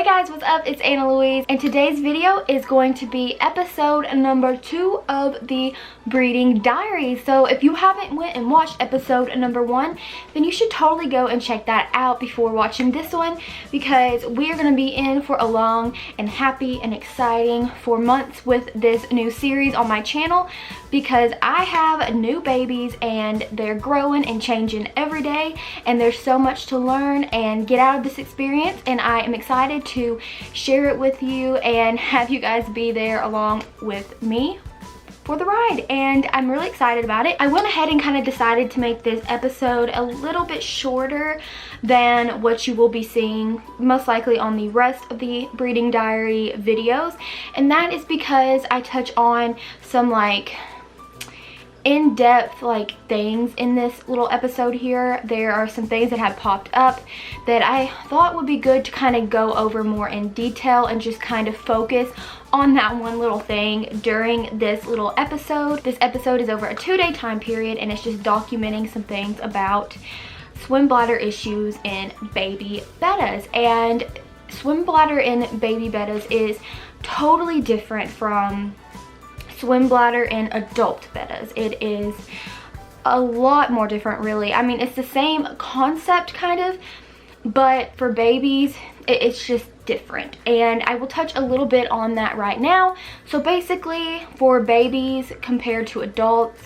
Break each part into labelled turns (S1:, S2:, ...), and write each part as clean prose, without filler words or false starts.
S1: Hey guys, what's up? It's AnnaLouise, and today's video is going to be episode number 2 of the Breeding Diaries. So if you haven't went and watched episode number 1, then you should totally go and check that out before watching this one, because we are going to be in for a long and happy and exciting 4 months with this new series on my channel, because I have new babies and they're growing and changing every day, and there's so much to learn and get out of this experience, and I am excited to share it with you and have you guys be there along with me for the ride, and I'm really excited about it. I went ahead and kind of decided to make this episode a little bit shorter than what you will be seeing most likely on the rest of the Breeding Diary videos, and that is because I touch on some like in-depth things in this little episode here. There are some things that have popped up that I thought would be good to kind of go over more in detail and just kind of focus on that one little thing during this little episode. This episode is over a 2-day time period, and it's just documenting some things about swim bladder issues in baby bettas. And swim bladder in baby bettas is totally different from swim bladder in adult bettas. It is a lot more different, really. I mean, it's the same concept kind of, but for babies it's just different, and I will touch a little bit on that right now. So basically, for babies compared to adults,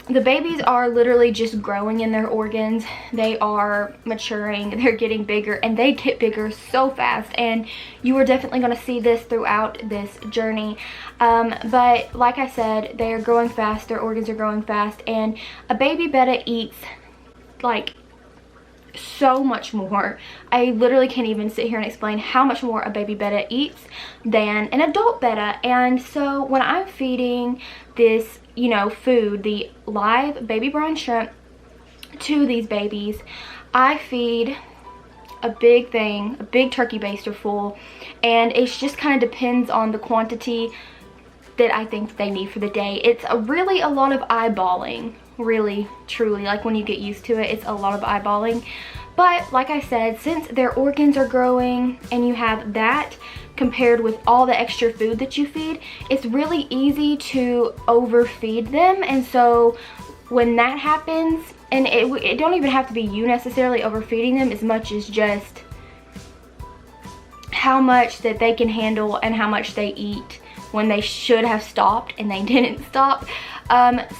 S1: the babies are literally just growing in their organs. They are maturing, they're getting bigger, and they get bigger so fast, and you are definitely going to see this throughout this journey. But like I said, they are growing fast, their organs are growing fast, and a baby betta eats like so much more. I literally can't even sit here and explain how much more a baby betta eats than an adult betta. And so when I'm feeding this, you know, food, the live baby brine shrimp to these babies, I feed a big thing, a big turkey baster full, and it just kind of depends on the quantity that I think they need for the day. It's really a lot of eyeballing, really, truly. Like, when you get used to it, it's a lot of eyeballing. But like I said, since their organs are growing and you have that compared with all the extra food that you feed, it's really easy to overfeed them. And so when that happens, and it don't even have to be you necessarily overfeeding them as much as just how much that they can handle and how much they eat when they should have stopped and they didn't stop.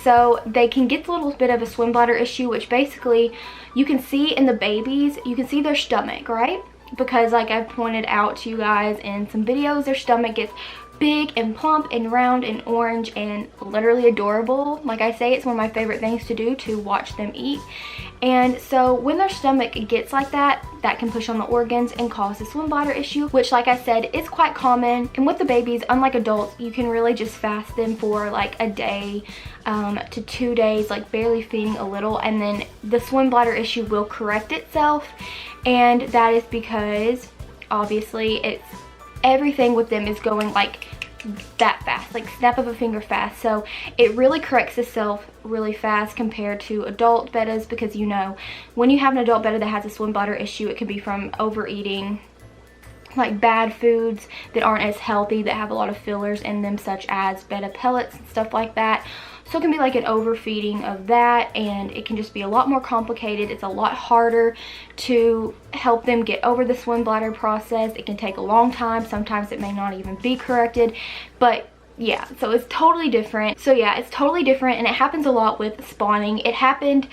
S1: So they can get a little bit of a swim bladder issue, which basically you can see in the babies. You can see their stomach, right? Because like I've pointed out to you guys in some videos, their stomach gets big and plump and round and orange and literally adorable. Like I say, it's one of my favorite things to do, to watch them eat. And so when their stomach gets like that, that can push on the organs and cause a swim bladder issue, which like I said is quite common. And with the babies, unlike adults, you can really just fast them for like a day to 2 days, like barely feeding a little, and then the swim bladder issue will correct itself. And that is because obviously it's everything with them is going like that fast, like snap of a finger fast. So it really corrects itself really fast compared to adult bettas, because you know, when you have an adult betta that has a swim bladder issue, it could be from overeating like bad foods that aren't as healthy, that have a lot of fillers in them, such as betta pellets and stuff like that. So it can be like an overfeeding of that, and it can just be a lot more complicated. It's a lot harder to help them get over the swim bladder process. It can take a long time. Sometimes it may not even be corrected. But yeah, so it's totally different. So yeah, it's totally different, and it happens a lot with spawning. It happened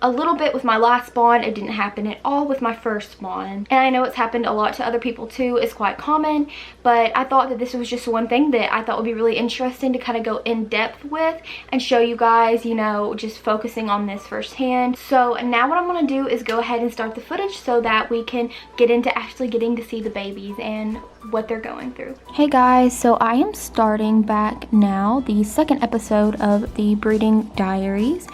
S1: a little bit with my last spawn. It didn't happen at all with my first spawn, and I know it's happened a lot to other people too. It's quite common, but I thought that this was just one thing that I thought would be really interesting to kind of go in depth with and show you guys, you know, just focusing on this firsthand. So now what I'm going to do is go ahead and start the footage so that we can get into actually getting to see the babies and what they're going through. Hey guys, so I am starting back now the second episode of the Breeding Diaries,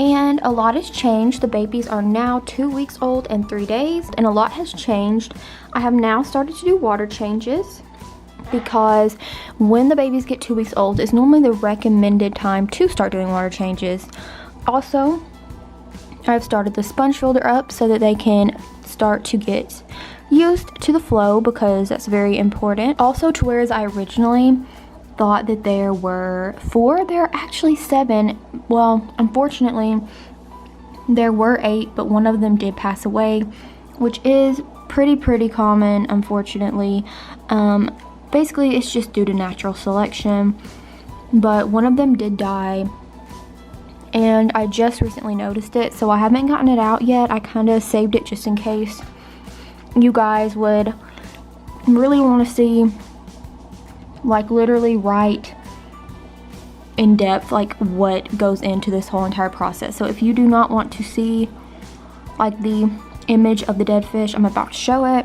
S1: and a lot has changed. The babies are now 2 weeks old and 3 days, and a lot has changed. I have now started to do water changes, because when the babies get 2 weeks old is normally the recommended time to start doing water changes. Also, I've started the sponge filter up so that they can start to get used to the flow because that's very important. Also, to whereas I originally thought that there were 4, there are actually 7. Well, unfortunately, there were 8, but one of them did pass away, which is pretty common, unfortunately. Basically, it's just due to natural selection, but one of them did die, and I just recently noticed it, so I haven't gotten it out yet. I kind of saved it just in case you guys would really want to see, like, literally right in depth, like, what goes into this whole entire process. So if you do not want to see, like, the image of the dead fish, I'm about to show it,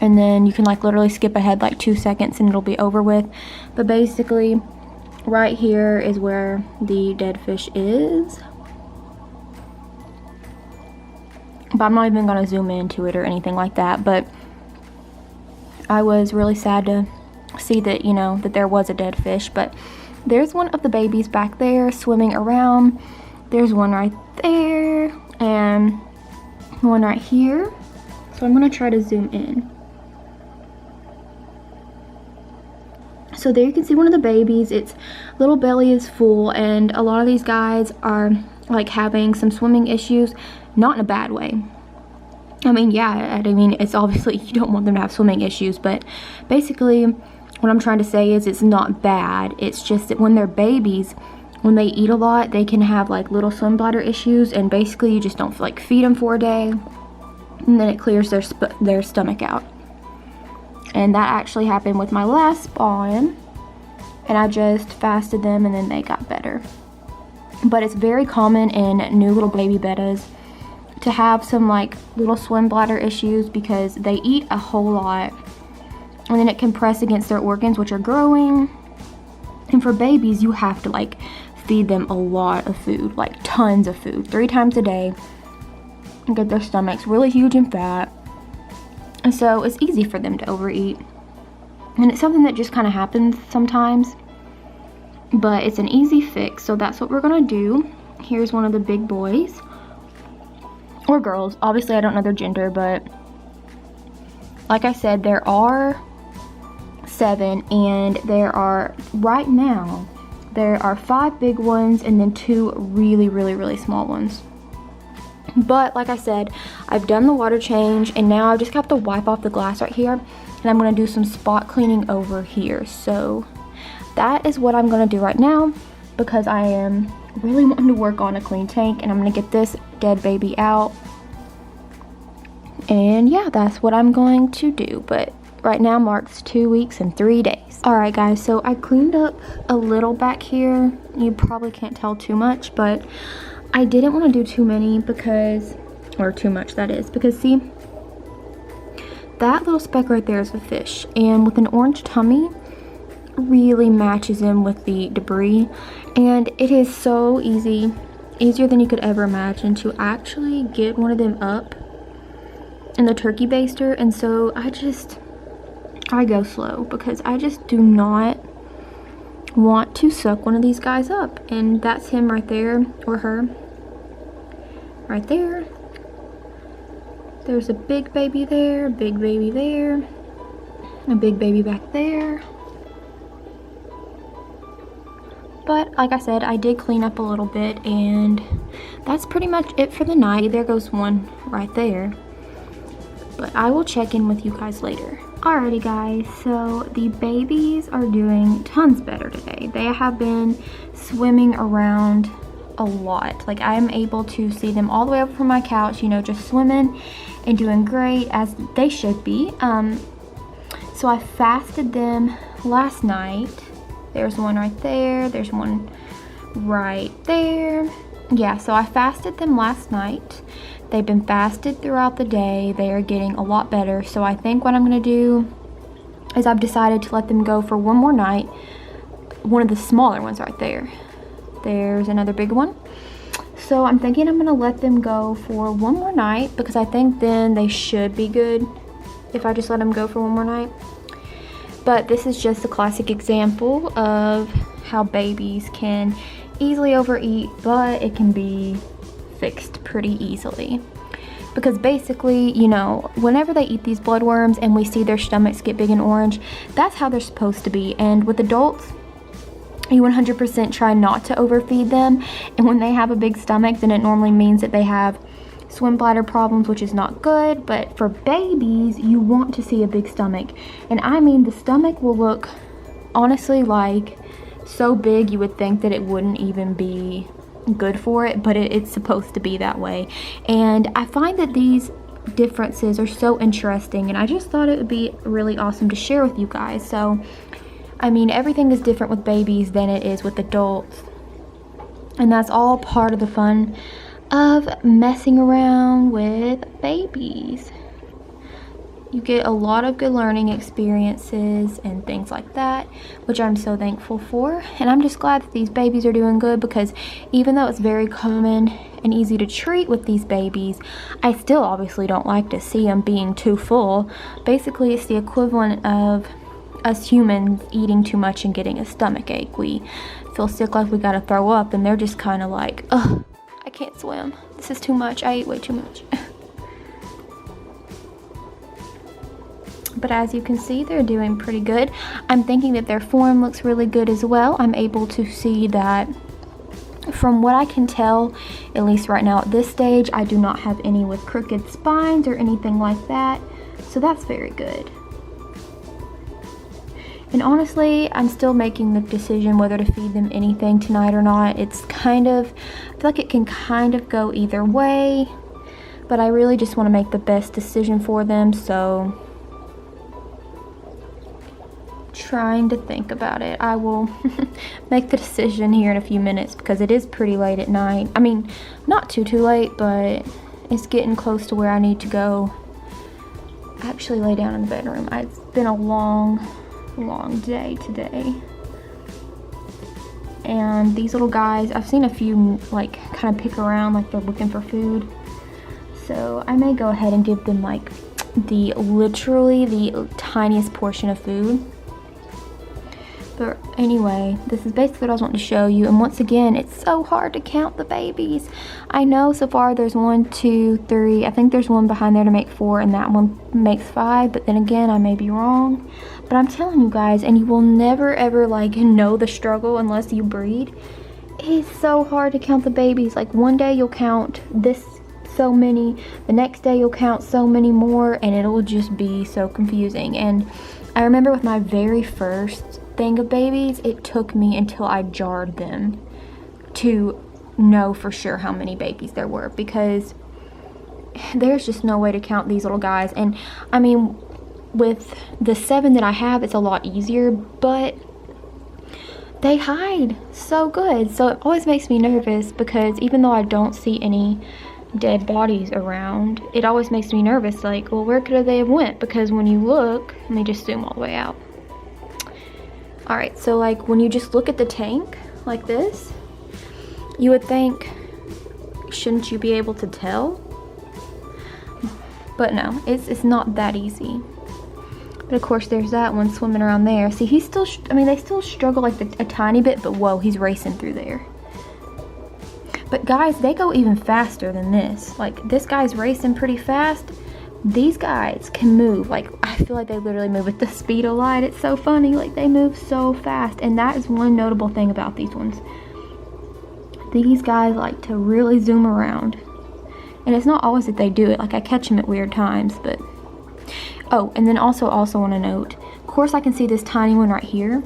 S1: and then you can, like, literally skip ahead like 2 seconds and it'll be over with. But basically, right here is where the dead fish is. But I'm not even gonna zoom into it or anything like that, but I was really sad to see that, you know, that there was a dead fish. But there's one of the babies back there swimming around. There's one right there and one right here. So I'm gonna try to zoom in. So there you can see one of the babies. Its little belly is full, and a lot of these guys are like having some swimming issues, not in a bad way. I mean, yeah, I mean, it's obviously you don't want them to have swimming issues, but basically what I'm trying to say is it's not bad. It's just that when they're babies, when they eat a lot, they can have like little swim bladder issues, and basically you just don't like feed them for a day, and then it clears their stomach out. And that actually happened with my last spawn, and I just fasted them and then they got better. But it's very common in new little baby bettas to have some like little swim bladder issues because they eat a whole lot, and then it can press against their organs, which are growing. And for babies, you have to like feed them a lot of food, like tons of food, 3 times a day, and get their stomachs really huge and fat. And so it's easy for them to overeat, and it's something that just kind of happens sometimes, but it's an easy fix. So that's what we're gonna do. Here's one of the big boys, or girls, obviously I don't know their gender, but like I said, there are 7, and there are, right now, there are 5 big ones and then 2 really small ones. But like I said, I've done the water change, and now I just have to wipe off the glass right here, and I'm going to do some spot cleaning over here. So that is what I'm going to do right now, because I am really wanting to work on a clean tank, and I'm going to get this dead baby out. And yeah, that's what I'm going to do. But right now marks 2 weeks and 3 days. Alright guys, so I cleaned up a little back here. You probably can't tell too much, but I didn't want to do too many because, or too much that is, because see, that little speck right there is a fish, and with an orange tummy really matches him with the debris, and it is so easy, easier than you could ever imagine, to actually get one of them up in the turkey baster. And so I go slow because I just do not want to suck one of these guys up. And that's him right there, or her right there. There's a big baby there, a big baby there, a big baby back there. But like I said, I did clean up a little bit, and that's pretty much it for the night. There goes one right there, but I will check in with you guys later. Alrighty guys, so the babies are doing tons better today. They have been swimming around a lot. Like, I am able to see them all the way over from my couch, you know, just swimming and doing great, as they should be. So I fasted them last night. There's one right there, there's one right there. Yeah, so I fasted them last night. They've been fasted throughout the day. They are getting a lot better. So I think what I'm gonna do is I've decided to let them go for one more night. One of the smaller ones right there. There's another big one. So I'm thinking I'm gonna let them go for one more night, because I think then they should be good if I just let them go for one more night. But this is just a classic example of how babies can easily overeat, but it can be fixed pretty easily. because basically, you know, whenever they eat these bloodworms and we see their stomachs get big and orange, that's how they're supposed to be. And with adults, you 100% try not to overfeed them, and when they have a big stomach, then it normally means that they have swim bladder problems, which is not good. But for babies, you want to see a big stomach, and I mean, the stomach will look honestly like so big you would think that it wouldn't even be good for it, but it's supposed to be that way. And I find that these differences are so interesting, and I just thought it would be really awesome to share with you guys. So I mean, everything is different with babies than it is with adults, and that's all part of the fun of messing around with babies. You get a lot of good learning experiences and things like that, which I'm so thankful for. And I'm just glad that these babies are doing good, because even though it's very common and easy to treat with these babies, I still obviously don't like to see them being too full. Basically, it's the equivalent of us humans eating too much and getting a stomach ache. We feel sick, like we gotta throw up, and they're just kind of like, ugh, I can't swim. This is too much. I ate way too much. But as you can see, they're doing pretty good. I'm thinking that their form looks really good as well. I'm able to see that, from what I can tell, at least right now at this stage, I do not have any with crooked spines or anything like that. So that's very good. And honestly, I'm still making the decision whether to feed them anything tonight or not. It's kind of, I feel like it can kind of go either way, but I really just want to make the best decision for them. So trying to think about it. I will make the decision here in a few minutes, because it is pretty late at night. I mean, not too late, but it's getting close to where I need to go actually lay down in the bedroom. It's been a long day today, and these little guys, I've seen a few like kind of pick around like they're looking for food, so I may go ahead and give them like literally the tiniest portion of food. But anyway, this is basically what I was wanting to show you. And once again, it's so hard to count the babies. I know so far there's 1, 2, 3. I think there's one behind there to make 4, and that one makes 5. But then again, I may be wrong. But I'm telling you guys, and you will never ever like know the struggle unless you breed. It is so hard to count the babies. Like one day you'll count this so many, the next day you'll count so many more, and it'll just be so confusing. And I remember with my very first thing of babies, it took me until I jarred them to know for sure how many babies there were, because there's just no way to count these little guys. And I mean, with the 7 that I have, it's a lot easier, but they hide so good. So it always makes me nervous, because even though I don't see any dead bodies around, it always makes me nervous. Like, well, where could they have went? Because when you look, let me just zoom all the way out. Alright, so like when you just look at the tank like this, you would think, shouldn't you be able to tell? But no, it's not that easy. But of course there's that one swimming around there. See, he's still, I mean, they still struggle like a tiny bit, but whoa, he's racing through there. But guys, they go even faster than this. Like, this guy's racing pretty fast. These guys can move, like, I feel like they literally move at the speed of light. It's so funny, like, they move so fast. And that is one notable thing about these ones. These guys like to really zoom around. And it's not always that they do it, like, I catch them at weird times, but... Oh, and then also want to note, of course I can see this tiny one right here,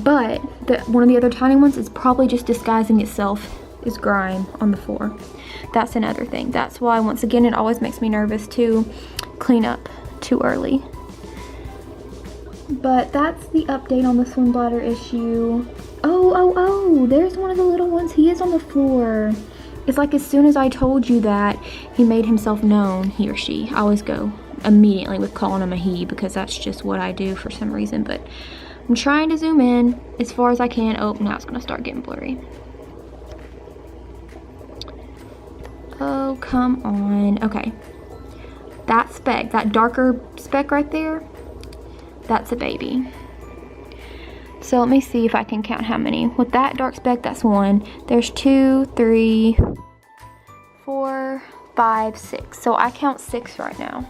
S1: but one of the other tiny ones is probably just disguising itself as grime on the floor. That's another thing. That's why, once again, it always makes me nervous to clean up too early. But that's the update on the swim bladder issue. Oh, there's one of the little ones. He is on the floor. It's like as soon as I told you that, he made himself known, he or she. I always go immediately with calling him a he, because that's just what I do for some reason. But I'm trying to zoom in as far as I can. Oh, now it's gonna start getting blurry. Oh, come on. Okay. That speck, that darker speck right there, that's a baby. So let me see if I can count how many. With that dark speck, that's 1. There's 2, 3, 4, 5, 6. So I count 6 right now.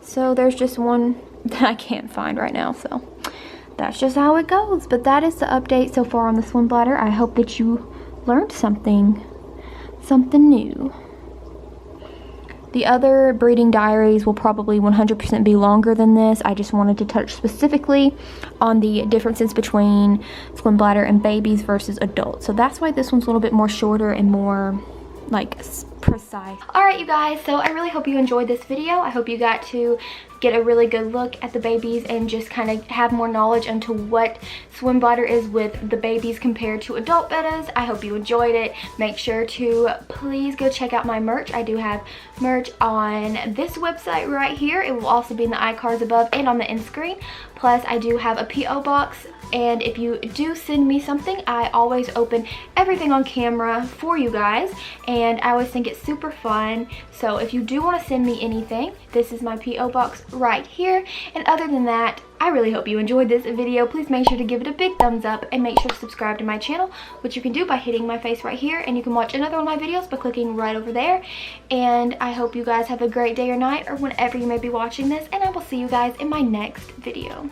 S1: So there's just one that I can't find right now. So that's just how it goes. But that is the update so far on the swim bladder. I hope that you learned something new. The other breeding diaries will probably 100% be longer than this. I just wanted to touch specifically on the differences between swim bladder and babies versus adults. So that's why this one's a little bit more shorter and more like precise. Alright you guys, so I really hope you enjoyed this video. I hope you got to get a really good look at the babies and just kind of have more knowledge into what swim bladder is with the babies compared to adult bettas. I hope you enjoyed it. Make sure to please go check out my merch. I do have merch on this website right here. It will also be in the iCards above and on the end screen. Plus I do have a P.O. box, and if you do send me something, I always open everything on camera for you guys, and I always think it's super fun. So if you do want to send me anything, this is my P.O. box right here. And other than that, I really hope you enjoyed this video. Please make sure to give it a big thumbs up and make sure to subscribe to my channel, which you can do by hitting my face right here, and you can watch another one of my videos by clicking right over there. And I hope you guys have a great day or night or whenever you may be watching this, and I will see you guys in my next video.